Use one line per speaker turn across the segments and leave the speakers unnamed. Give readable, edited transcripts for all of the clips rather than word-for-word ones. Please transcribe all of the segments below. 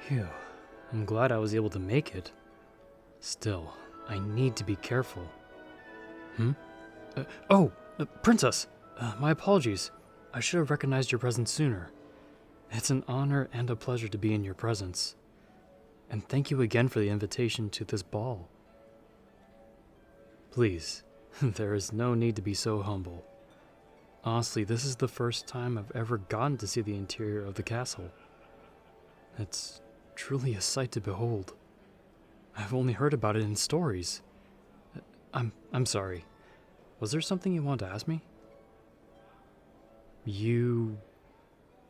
Phew, I'm glad I was able to make it. Still, I need to be careful. Princess! My apologies. I should have recognized your presence sooner. It's an honor and a pleasure to be in your presence. And thank you again for the invitation to this ball. Please, there is no need to be so humble. Honestly, this is the first time I've ever gotten to see the interior of the castle. It's truly a sight to behold. I've only heard about it in stories. I'm sorry. Was there something you wanted to ask me? You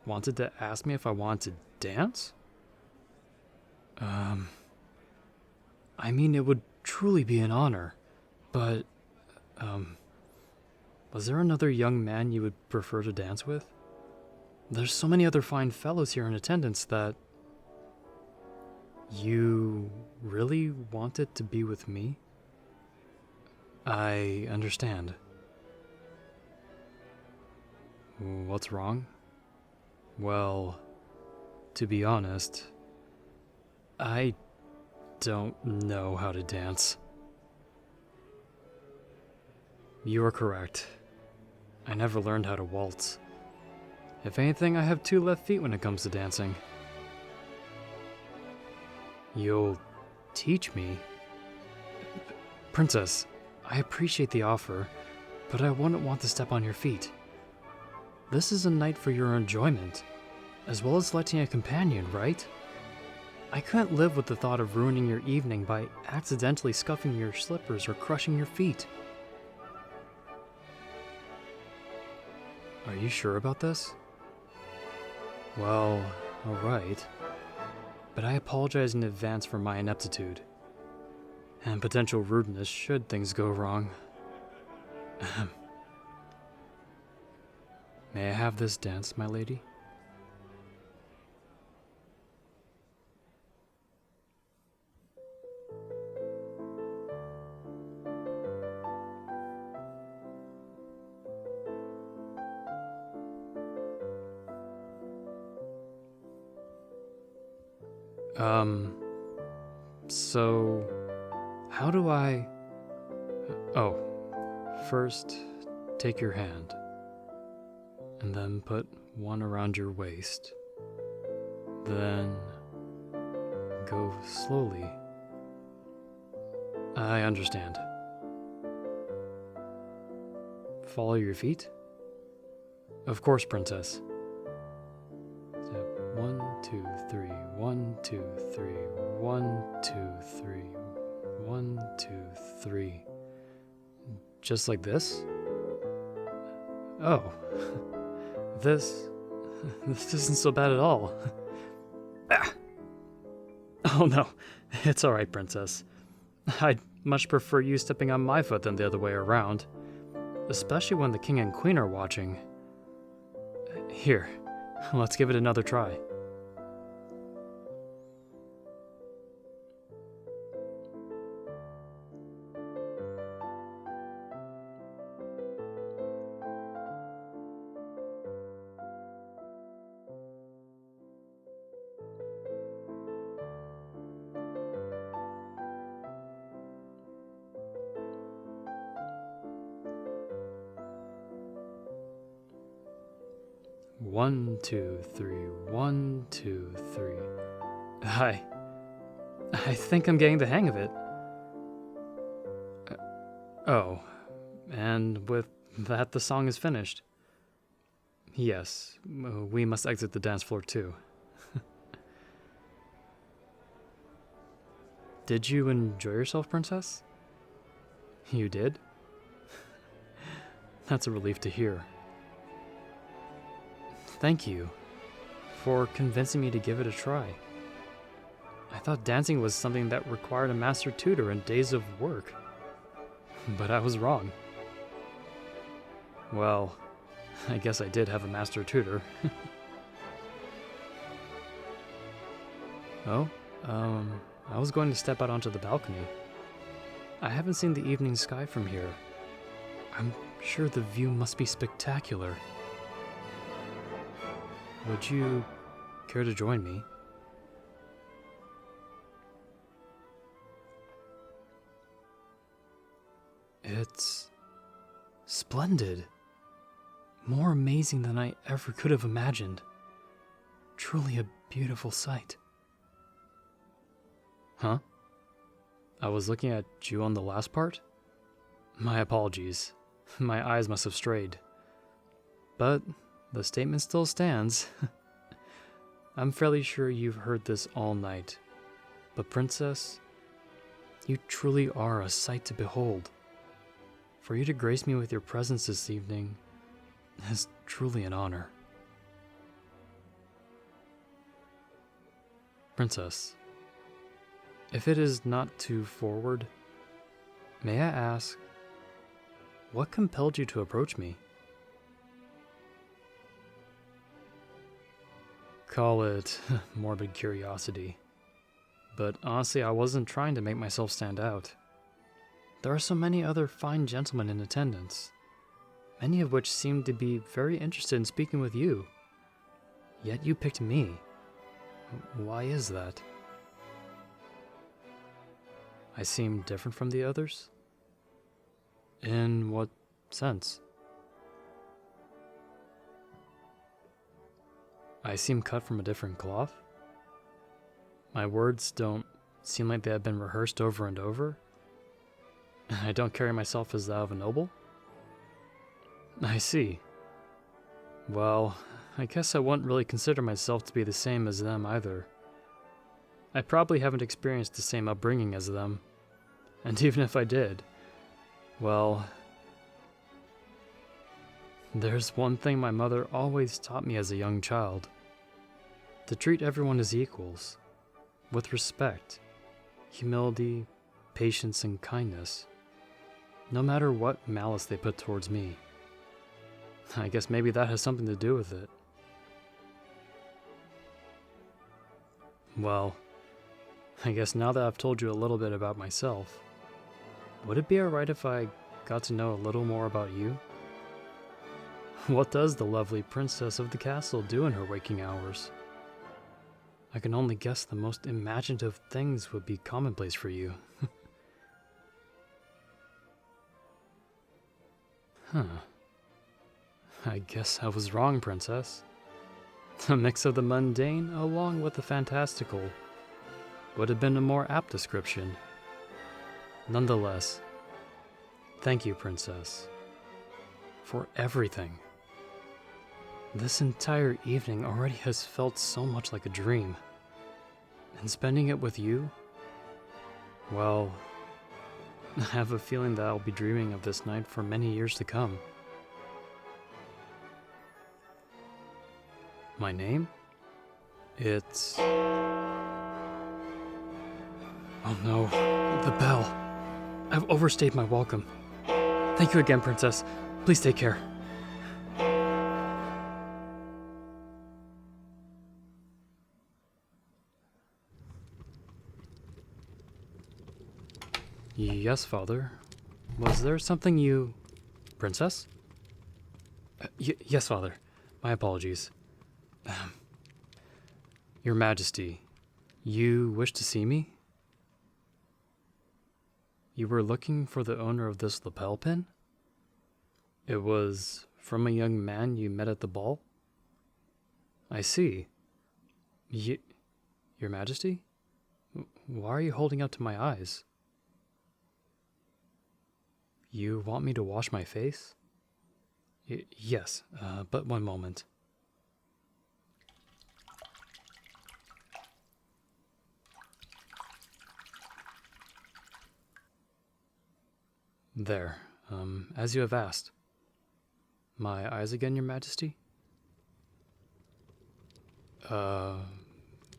wanted to ask me if I wanted to dance? I mean, it would truly be an honor, but, was there another young man you would prefer to dance with? There's so many other fine fellows here in attendance that... You really wanted to be with me? I understand. What's wrong? Well, to be honest, I don't know how to dance. You are correct. I never learned how to waltz. If anything, I have 2 left feet when it comes to dancing. You'll teach me? Princess, I appreciate the offer, but I wouldn't want to step on your feet. This is a night for your enjoyment, as well as selecting a companion, right? I couldn't live with the thought of ruining your evening by accidentally scuffing your slippers or crushing your feet. Are you sure about this? Well, alright. But I apologize in advance for my ineptitude and potential rudeness should things go wrong. May I have this dance, my lady? So, how do I... Oh, first, take your hand, and then put one around your waist. Then, go slowly. I understand. Follow your feet? Of course, princess. Step 1, 2, 3, 1, 2, 3, 1, 2, 3, 1, 2, 3. Just like this? Oh. This isn't so bad at all. Ah. Oh no, it's alright, princess. I'd much prefer you stepping on my foot than the other way around. Especially when the king and queen are watching. Here, let's give it another try. One, two, three, 1, 2, 3. I think I'm getting the hang of it. Oh, and with that the song is finished. Yes, we must exit the dance floor too. Did you enjoy yourself, princess? You did? That's a relief to hear. Thank you for convincing me to give it a try. I thought dancing was something that required a master tutor and days of work. But I was wrong. Well, I guess I did have a master tutor. Oh, I was going to step out onto the balcony. I haven't seen the evening sky from here. I'm sure the view must be spectacular. Would you care to join me? It's splendid. More amazing than I ever could have imagined. Truly a beautiful sight. Huh? I was looking at you on the last part? My apologies. My eyes must have strayed. But the statement still stands. I'm fairly sure you've heard this all night. But Princess, you truly are a sight to behold. For you to grace me with your presence this evening is truly an honor. Princess, if it is not too forward, may I ask, what compelled you to approach me? Call it morbid curiosity. But honestly, I wasn't trying to make myself stand out. There are so many other fine gentlemen in attendance, many of which seem to be very interested in speaking with you. Yet you picked me. Why is that? I seem different from the others? In what sense? I seem cut from a different cloth? My words don't seem like they have been rehearsed over and over? I don't carry myself as that of a noble? I see. Well, I guess I wouldn't really consider myself to be the same as them either. I probably haven't experienced the same upbringing as them. And even if I did, well, there's one thing my mother always taught me as a young child. To treat everyone as equals, with respect, humility, patience, and kindness, no matter what malice they put towards me. I guess maybe that has something to do with it. Well, I guess now that I've told you a little bit about myself, would it be alright if I got to know a little more about you? What does the lovely princess of the castle do in her waking hours? I can only guess the most imaginative things would be commonplace for you. Huh. I guess I was wrong, Princess. A mix of the mundane along with the fantastical would have been a more apt description. Nonetheless, thank you, Princess, for everything. This entire evening already has felt so much like a dream. And spending it with you, well, I have a feeling that I'll be dreaming of this night for many years to come. My name? It's... Oh no, the bell. I've overstayed my welcome. Thank you again, Princess. Please take care. Yes, Father. Was there something you... Princess? Yes, Father. My apologies. Your Majesty, you wish to see me? You were looking for the owner of this lapel pin? It was from a young man you met at the ball? I see. Your Majesty? Why are you holding up to my eyes? You want me to wash my face? Yes, but one moment. There, as you have asked. My eyes again, Your Majesty?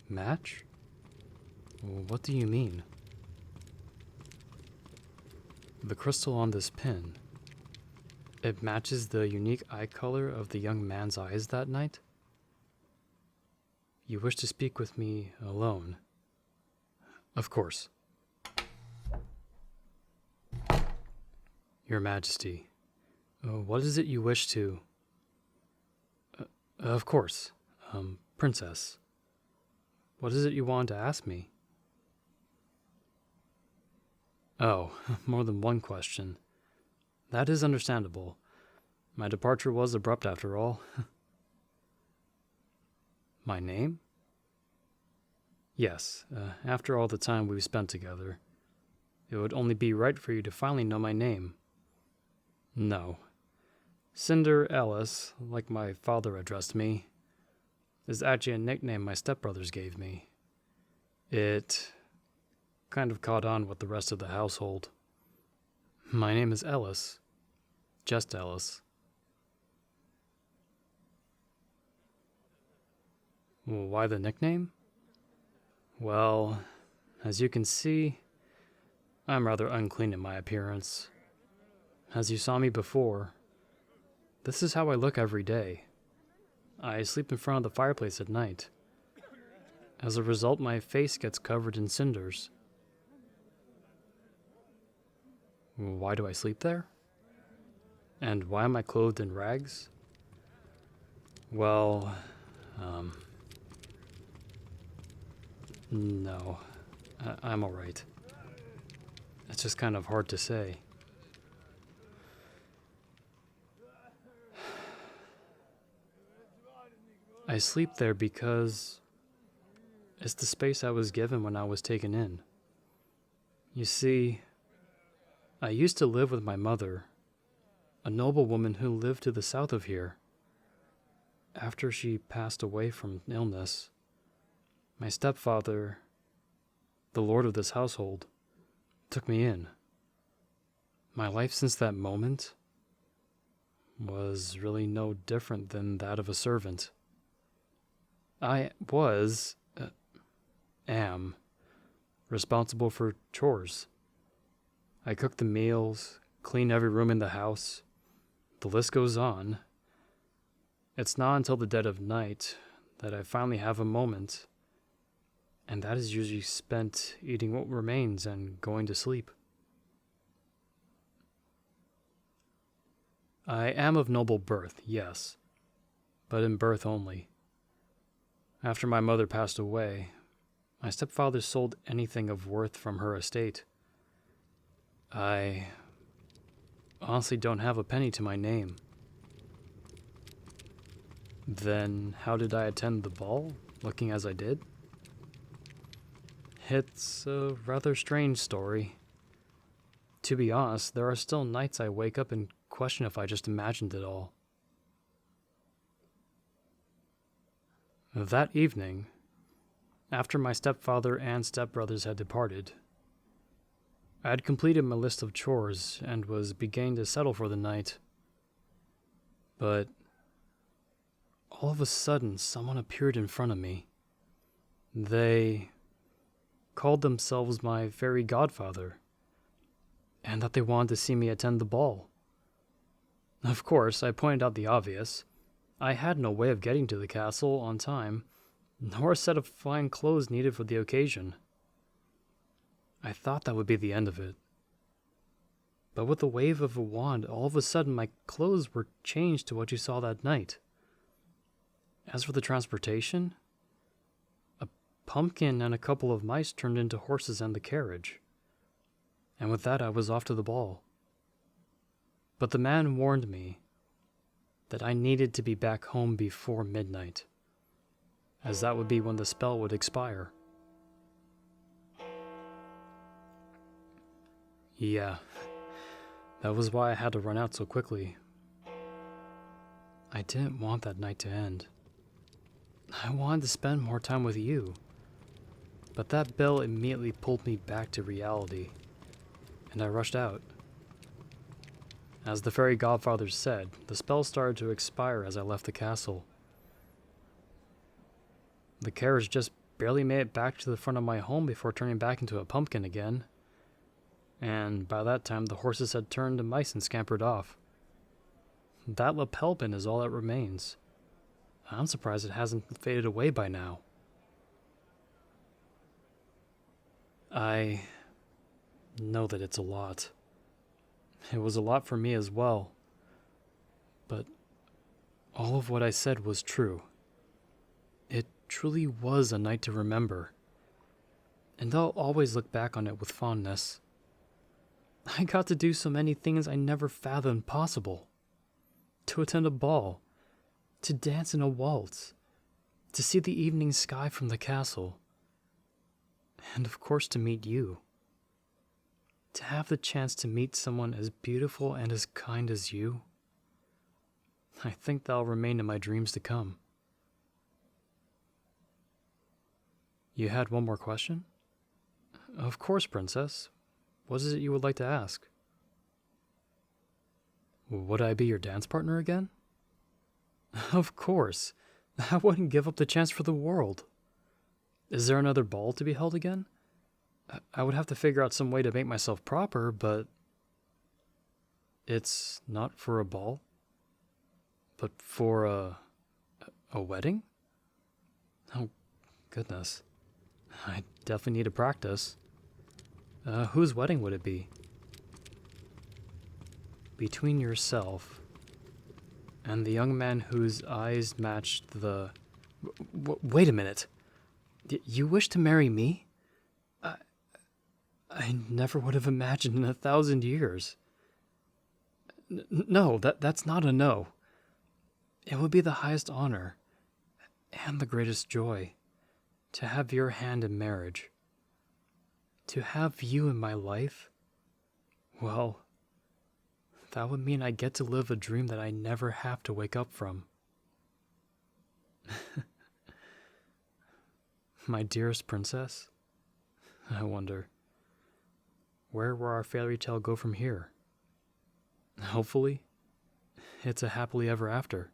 Match? What do you mean? The crystal on this pin, it matches the unique eye color of the young man's eyes that night? You wish to speak with me alone? Of course. Your Majesty, what is it you wish to... of course, Princess. What is it you want to ask me? Oh, more than one question. That is understandable. My departure was abrupt after all. My name? Yes, after all the time we've spent together, it would only be right for you to finally know my name. No. Cinderellis, like my father addressed me, is actually a nickname my stepbrothers gave me. It kind of caught on with the rest of the household. My name is Ellis. Just Ellis. Why the nickname? Well, as you can see, I'm rather unclean in my appearance. As you saw me before, this is how I look every day. I sleep in front of the fireplace at night. As a result, my face gets covered in cinders. Why do I sleep there? And why am I clothed in rags? Well, no, I'm alright. It's just kind of hard to say. I sleep there because it's the space I was given when I was taken in. You see, I used to live with my mother, a noblewoman who lived to the south of here. After she passed away from illness, my stepfather, the lord of this household, took me in. My life since that moment was really no different than that of a servant. I am, responsible for chores. I cook the meals, clean every room in the house. The list goes on. It's not until the dead of night that I finally have a moment, and that is usually spent eating what remains and going to sleep. I am of noble birth, yes, but in birth only. After my mother passed away, my stepfather sold anything of worth from her estate. I honestly don't have a penny to my name. Then how did I attend the ball, looking as I did? It's a rather strange story. To be honest, there are still nights I wake up and question if I just imagined it all. That evening, after my stepfather and stepbrothers had departed, I had completed my list of chores and was beginning to settle for the night. But all of a sudden, someone appeared in front of me. They called themselves my fairy godfather, and that they wanted to see me attend the ball. Of course, I pointed out the obvious. I had no way of getting to the castle on time, nor a set of fine clothes needed for the occasion. I thought that would be the end of it. But with the wave of a wand, all of a sudden my clothes were changed to what you saw that night. As for the transportation, a pumpkin and a couple of mice turned into horses and the carriage. And with that I was off to the ball. But the man warned me that I needed to be back home before midnight, as that would be when the spell would expire. Yeah, that was why I had to run out so quickly. I didn't want that night to end. I wanted to spend more time with you, but that bell immediately pulled me back to reality, and I rushed out. As the fairy godfather said, the spell started to expire as I left the castle. The carriage just barely made it back to the front of my home before turning back into a pumpkin again. And by that time, the horses had turned to mice and scampered off. That lapel pin is all that remains. I'm surprised it hasn't faded away by now. I know that it's a lot. It was a lot for me as well. But all of what I said was true. It truly was a night to remember. And I'll always look back on it with fondness. I got to do so many things I never fathomed possible. To attend a ball, to dance in a waltz, to see the evening sky from the castle, and of course to meet you. To have the chance to meet someone as beautiful and as kind as you, I think that'll remain in my dreams to come. You had one more question? Of course, Princess. What is it you would like to ask? Would I be your dance partner again? Of course. I wouldn't give up the chance for the world. Is there another ball to be held again? I would have to figure out some way to make myself proper, but it's not for a ball, but for a wedding? Oh, goodness. I definitely need to practice. Whose wedding would it be? Between yourself and the young man whose eyes matched the... wait a minute. You wish to marry me? I never would have imagined in 1,000 years. No, that's not a no. It would be the highest honor and the greatest joy to have your hand in marriage. To have you in my life, well, that would mean I get to live a dream that I never have to wake up from. My dearest princess, I wonder, where will our fairy tale go from here? Hopefully, it's a happily ever after.